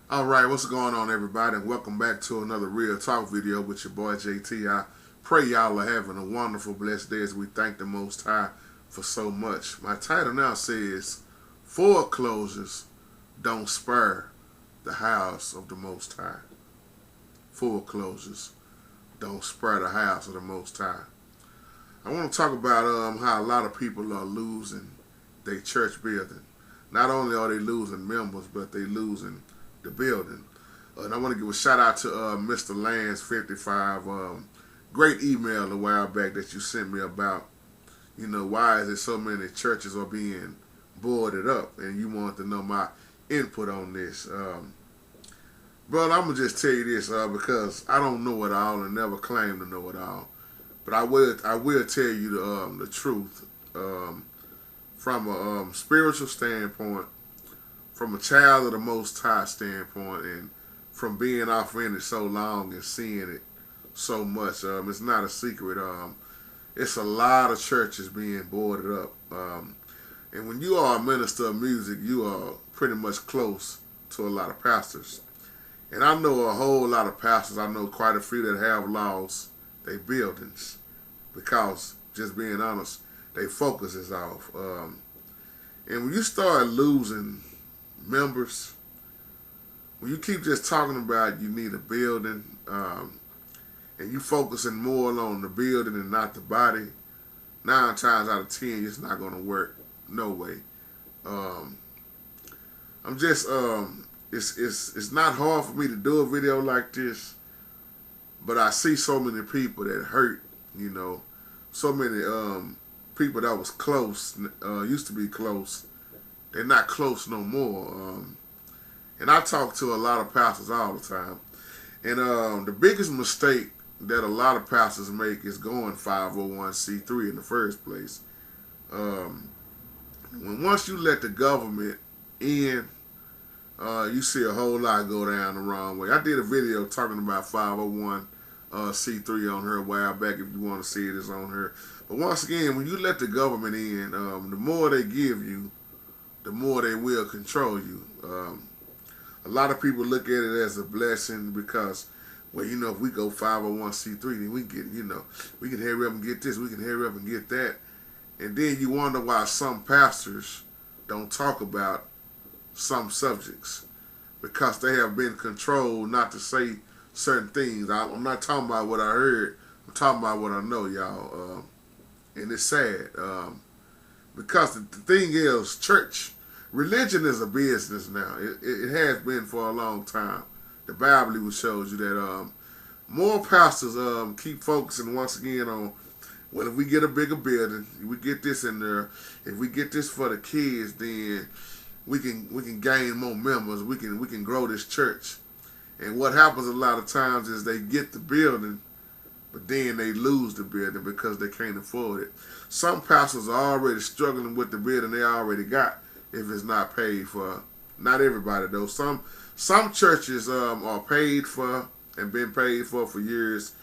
Alright, what's going on everybody, and welcome back to another Real Talk video with your boy JT. I pray y'all are having a wonderful, blessed day as we thank the Most High for so much. My title now says, Foreclosures Don't Spare the House of the Most High. Foreclosures don't spare the house of the Most High. I want to talk about how a lot of people are losing their church building. Not only are they losing members, but they losing the building. And I want to give a shout out to Mr. Lance 55. Great email a while back that you sent me about, why is it so many churches are being boarded up, and you wanted to know my input on this. But I'm gonna just tell you this because I don't know it all and never claim to know it all. But I will tell you the truth from a spiritual standpoint, from a child of the Most High standpoint, and from being off in it so long and seeing it so much. It's not a secret. It's a lot of churches being boarded up. And when you are a minister of music, you are pretty much close to a lot of pastors. And I know a whole lot of pastors. I know quite a few that have lost their buildings because, just being honest, their focus is off. And when you start losing members, when you keep just talking about you need a building, and you focusing more on the building and not the body, 9 times out of 10 it's not going to work. No way. I'm just it's not hard for me to do a video like this, but I see so many people that hurt. So many people that was close, used to be close, they're not close no more. And I talk to a lot of pastors all the time. And the biggest mistake that a lot of pastors make is going 501c3 in the first place. Once you let the government in, you see a whole lot go down the wrong way. I did a video talking about 501c3 on her a while back. If you want to see it, it's on her. But once again, when you let the government in, the more they give you, the more they will control you. A lot of people look at it as a blessing because, well, if we go 501c3, then we get, we can hurry up and get this, we can hurry up and get that. And then you wonder why some pastors don't talk about some subjects, because they have been controlled not to say certain things. I'm not talking about what I heard, I'm talking about what I know, y'all. And it's sad, because the thing is, religion is a business now. It has been for a long time. The Bible even shows you that more pastors keep focusing once again on, well, if we get a bigger building, if we get this in there, if we get this for the kids, then we can gain more members. We can grow this church. And what happens a lot of times is they get the building, but then they lose the building because they can't afford it. Some pastors are already struggling with the building they already got if it's not paid for. Not everybody though. Some churches are paid for and been paid for years.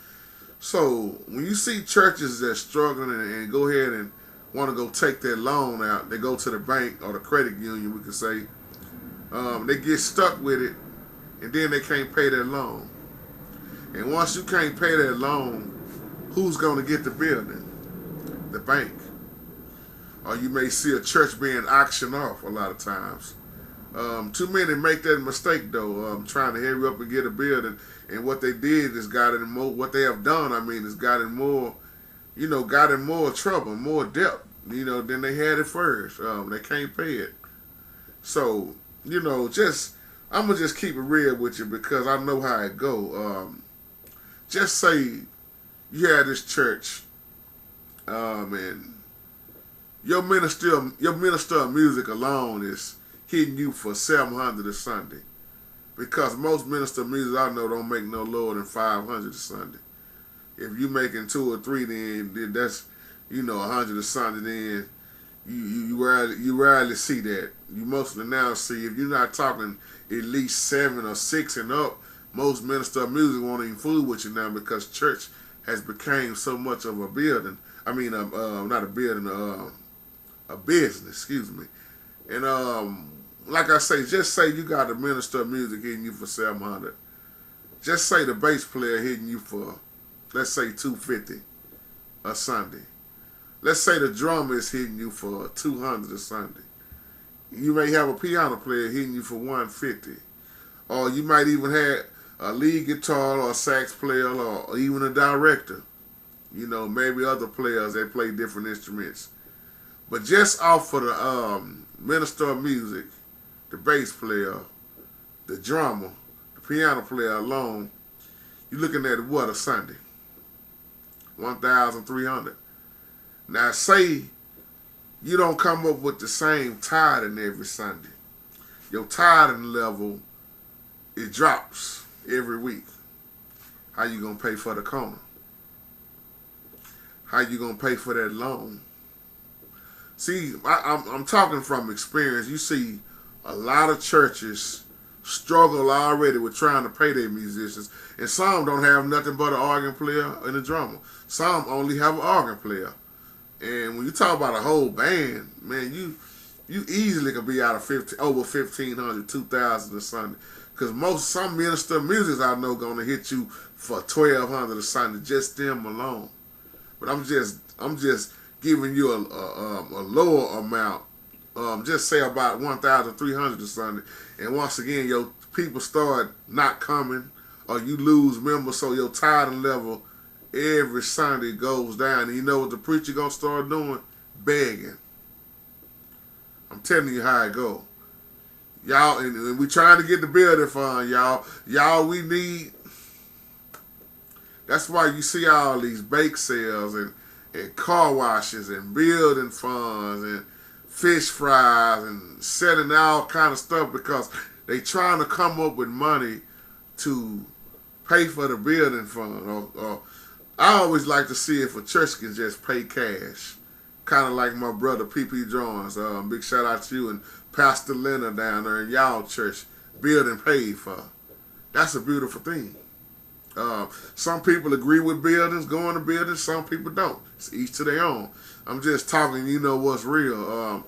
So when you see churches that's struggling and go ahead and want to go take their loan out, they go to the bank or the credit union, we could say, they get stuck with it, and then they can't pay their loan. And once you can't pay that loan, who's going to get the building? The bank. Or you may see a church being auctioned off a lot of times. Too many make that mistake though, trying to hurry up and get a building. And what they did is got in more. What they have done, is got in more. Got in more trouble, more debt. Than they had at first. They can't pay it. So I'm gonna just keep it real with you because I know how it go. Just say you had this church, and your minister of music alone is hitting you for $700 a Sunday, because most minister of music I know don't make no lower than $500 a Sunday. If you making 2 or 3, then that's $100 a Sunday. Then you rarely see that. You mostly now see, if you're not talking at least 7 or 6 and up, most minister of music won't even fool with you now because church has become so much of a building. Not a building, a business. Excuse me. And like I say, just say you got the minister of music hitting you for 700. Just say the bass player hitting you for, let's say, 250 a Sunday. Let's say the drummer is hitting you for 200 a Sunday. You may have a piano player hitting you for 150. Or you might even have a lead guitar or a sax player or even a director. You know, maybe other players that play different instruments. But just off of the minister of music, the bass player, the drummer, the piano player alone, you're looking at what, a Sunday? 1,300. Now say you don't come up with the same tithing every Sunday. Your tithing level, it drops every week. How you gonna pay for the corner? How you gonna pay for that loan? See, I'm talking from experience. You see a lot of churches struggle already with trying to pay their musicians, and some don't have nothing but an organ player and a drummer. Some only have an organ player. And when you talk about a whole band, man, you easily can be out of over 1,500, 2,000 a Sunday. Because some minister of music I know gonna hit you for 1,200 a Sunday, just them alone. But I'm just giving you a lower amount. Just say about 1,300 a Sunday. And once again, your people start not coming, or you lose members, so your tithing level every Sunday goes down. And you know what the preacher gonna start doing? Begging. I'm telling you how it go. Y'all, and we trying to get the building fund, y'all. Y'all, we need. That's why you see all these bake sales and car washes and building funds and fish fries and selling all kind of stuff, because they trying to come up with money to pay for the building fund. Or I always like to see if a church can just pay cash. Kind of like my brother P.P. Jones. Big shout out to you and Pastor Leonard down there in y'all church. Building paid for. That's a beautiful thing. Some people agree with buildings, going to buildings. Some people don't. It's each to their own. I'm just talking, you know what's real.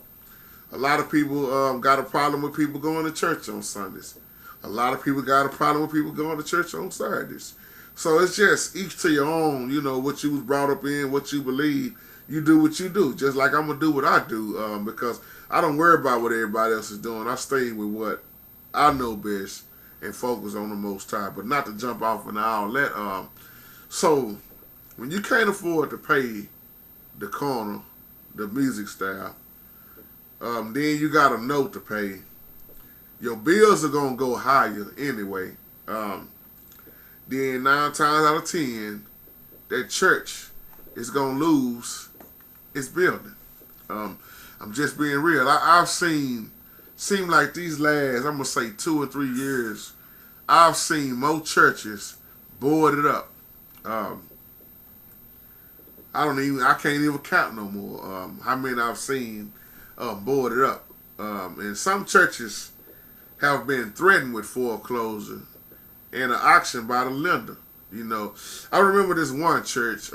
A lot of people got a problem with people going to church on Sundays. A lot of people got a problem with people going to church on Saturdays. So it's just each to your own, you know, what you was brought up in, what you believe. You do what you do, just like I'm going to do what I do, because I don't worry about what everybody else is doing. I stay with what I know best and focus on the Most High, but not to jump off and all that. So when you can't afford to pay the corner, the music staff, then you got a note to pay. Your bills are going to go higher anyway. Then 9 times out of 10, that church is going to lose its building. I'm just being real. I've seem like these last, I'm going to say 2 or 3 years, I've seen more churches boarded up. I can't even count no more how many I've seen boarded up. And some churches have been threatened with foreclosure and an auction by the lender. You know, I remember this one church.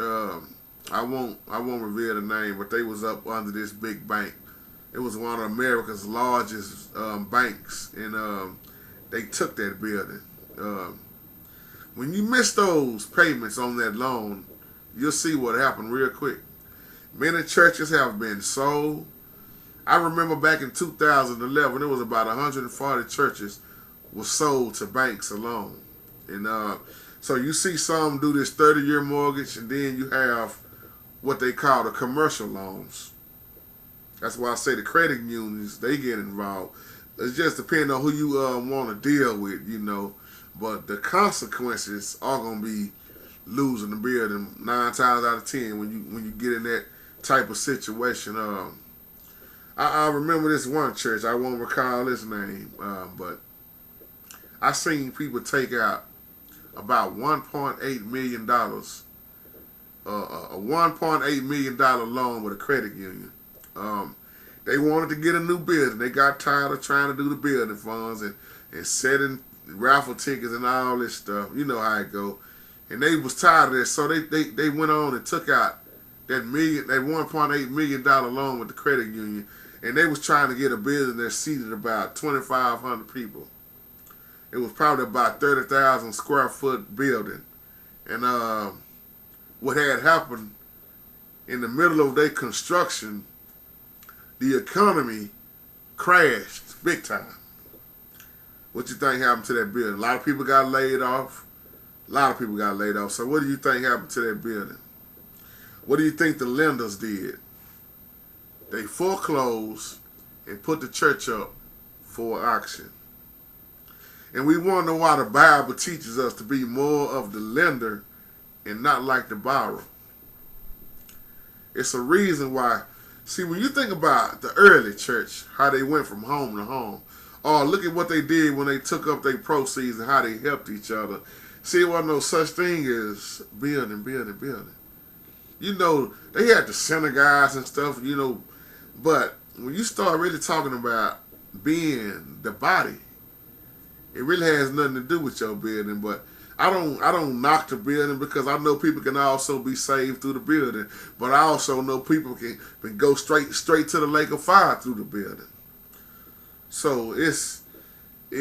I won't reveal the name, but they was up under this big bank. It was one of America's largest banks, and they took that building. When you miss those payments on that loan, you'll see what happened real quick. Many churches have been sold. I remember back in 2011, it was about 140 churches were sold to banks alone. And so you see some do this 30-year mortgage, and then you have what they call the commercial loans. That's why I say the credit unions, they get involved. It just depends on who you want to deal with, you know. But the consequences are going to be losing the building 9 times out of 10 when you get in that type of situation. I remember this one church. I won't recall his name, but I seen people take out about $1.8 million, a $1.8 million loan with a credit union. They wanted to get a new building. They got tired of trying to do the building funds and setting raffle tickets and all this stuff. You know how it go. And they was tired of that, so they went on and took out that $1.8 million loan with the credit union. and they was trying to get a building that seated about 2,500 people. It was probably about 30,000 square foot building. And what had happened in the middle of their construction, the economy crashed big time. What you think happened to that building? A lot of people got laid off. A lot of people got laid off. So what do you think happened to that building? What do you think the lenders did? They foreclosed and put the church up for auction. And we wonder why the Bible teaches us to be more of the lender and not like the borrower. It's a reason why. See, when you think about the early church, how they went from home to home, or look at what they did when they took up their proceeds and how they helped each other. See, it wasn't no such thing as building. You know, they had the synagogues and stuff, you know, but when you start really talking about being the body, it really has nothing to do with your building. But I don't knock the building, because I know people can also be saved through the building. But I also know people can go straight to the lake of fire through the building. So it's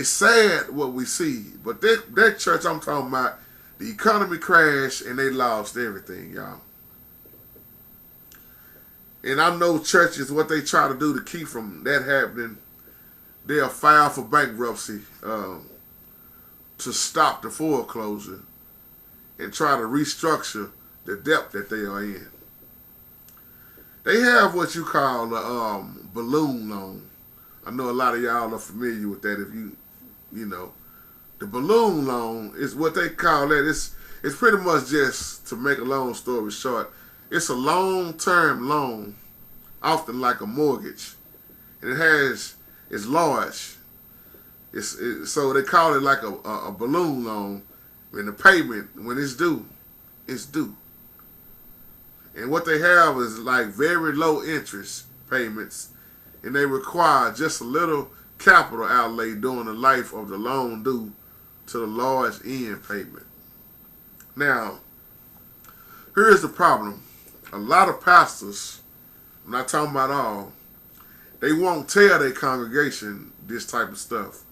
sad what we see. But that church I'm talking about, the economy crashed and they lost everything, y'all. And I know churches, what they try to do to keep from that happening, they'll file for bankruptcy to stop the foreclosure and try to restructure the debt that they are in. They have what you call a balloon loan. I know a lot of y'all are familiar with that. If you know, the balloon loan is what they call that. It's pretty much, just to make a long story short, it's a long-term loan, often like a mortgage, and it's large. So they call it like a balloon loan. And the payment, when it's due, it's due. And what they have is like very low interest payments, and they require just a little capital outlay during the life of the loan due to the large end payment. Now, here's the problem. A lot of pastors, I'm not talking about all, they won't tell their congregation this type of stuff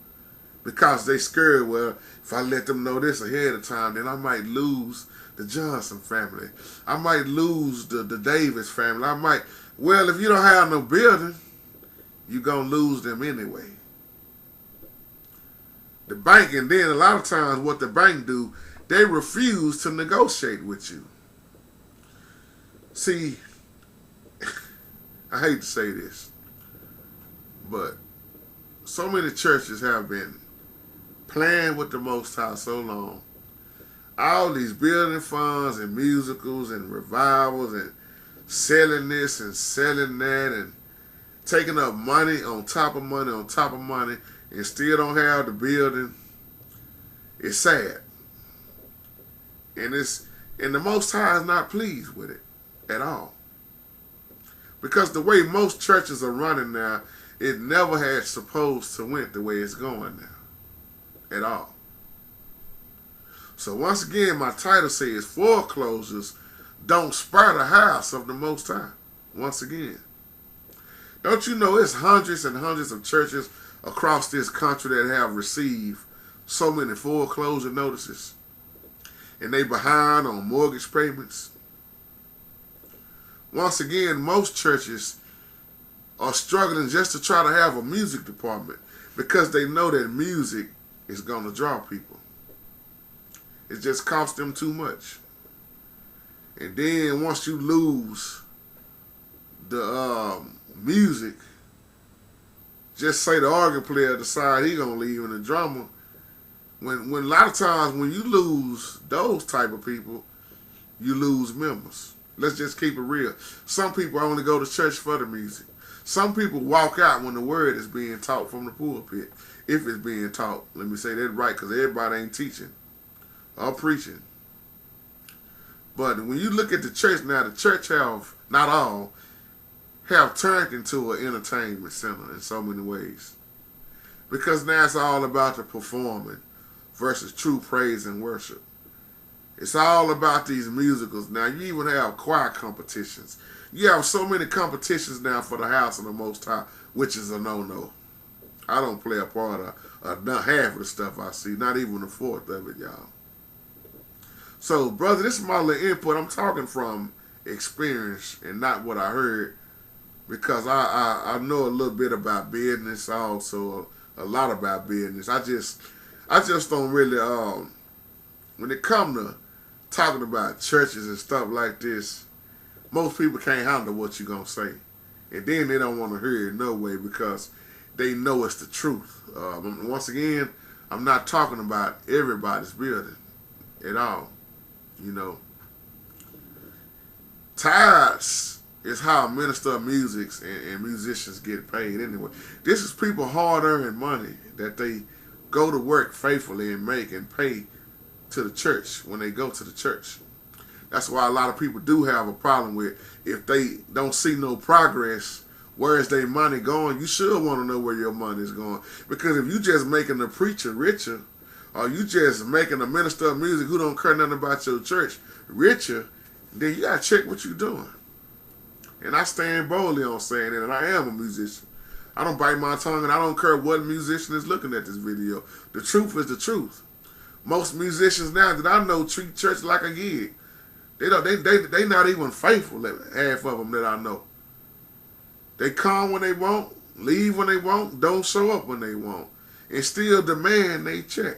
because they scared, well, if I let them know this ahead of time, then I might lose the Johnson family. I might lose the Davis family. Well, if you don't have no building, you're going to lose them anyway. The bank, and then a lot of times what the bank do, they refuse to negotiate with you. See, I hate to say this, but so many churches have been playing with the Most High so long. All these building funds and musicals and revivals and selling this and selling that and taking up money on top of money on top of money and still don't have the building. It's sad. And the Most High is not pleased with it at all. Because the way most churches are running now, it never had supposed to went the way it's going now. At all. So once again, my title says foreclosures don't spare the house of the Most High. Once again. Don't you know it's hundreds and hundreds of churches across this country that have received so many foreclosure notices? And they behind on mortgage payments. Once again, most churches are struggling just to try to have a music department because they know that music is going to draw people. It just costs them too much. And then once you lose the music, just say the organ player decide he gonna leave and the drummer. When a lot of times when you lose those type of people, you lose members. Let's just keep it real. Some people only go to church for the music. Some people walk out when the word is being taught from the pulpit. If it's being taught. Let me say that right, because everybody ain't teaching or preaching. But when you look at the church now, the church have, not all, have turned into an entertainment center in so many ways. Because now it's all about the performing versus true praise and worship. It's all about these musicals. Now you even have choir competitions. You have so many competitions now for the house of the Most High, which is a no-no. I don't play a part of not half of the stuff I see, not even a fourth of it, y'all. So, brother, this is my little input. I'm talking from experience and not what I heard, because I know a little bit about business, also a lot about business. I just don't really when it comes to talking about churches and stuff like this, most people can't handle what you're gonna say, and then they don't want to hear it no way because they know it's the truth. Once again, I'm not talking about everybody's building at all. You know, tithes is how a minister of music and musicians get paid anyway. This is people hard-earned money that they go to work faithfully and make and pay to the church when they go to the church. That's why a lot of people do have a problem with, if they don't see no progress, where is their money going? You should want to know where your money is going. Because if you just making the preacher richer, or you just making a minister of music who don't care nothing about your church richer, then you got to check what you're doing. And I stand boldly on saying it, and I am a musician. I don't bite my tongue, and I don't care what musician is looking at this video. The truth is the truth. Most musicians now that I know treat church like a gig. They not even faithful, half of them that I know. They come when they want, leave when they want, don't show up when they want, and still demand they check.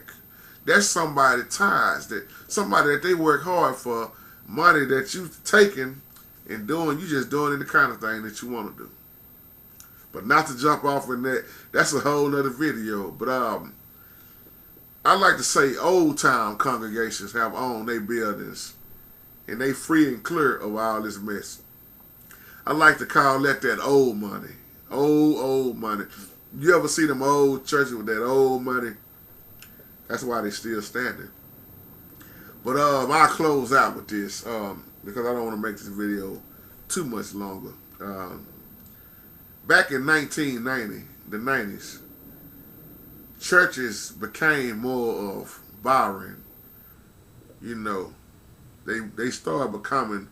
That's somebody ties, somebody that they work hard for, money that you taking and doing, you just doing the kind of thing that you want to do. But not to jump off in that, that's a whole other video. But I like to say old time congregations have owned their buildings, and they free and clear of all this mess. I like to call that old money. Old money. You ever see them old churches with that old money? That's why they still standing. But I'll close out with this because I don't want to make this video too much longer. Back in 1990, the 90s, churches became more of borrowing. You know, they started becoming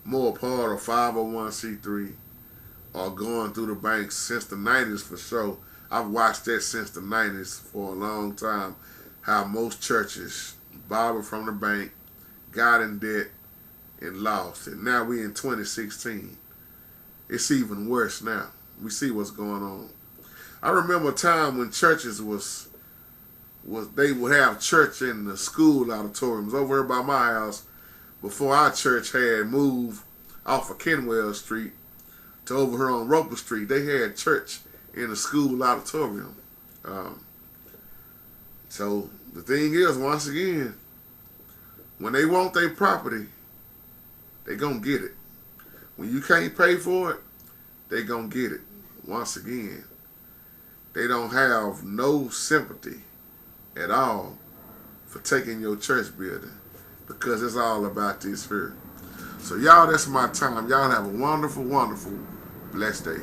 more part of 501c3 or going through the banks since the 90s for sure. I've watched that since the 90s for a long time, how most churches borrowed from the bank, got in debt, and lost it. Now we in 2016. It's even worse now. We see what's going on. I remember a time when churches they would have church in the school auditoriums over here by my house. Before our church had moved off of Kenwell Street to over here on Roper Street, they had church in the school auditorium. So the thing is, once again, when they want their property, they gonna get it. When you can't pay for it, they gonna get it. Once again, they don't have no sympathy at all for taking your church building, because it's all about this here. So y'all, that's my time. Y'all have a wonderful, wonderful, blessed day.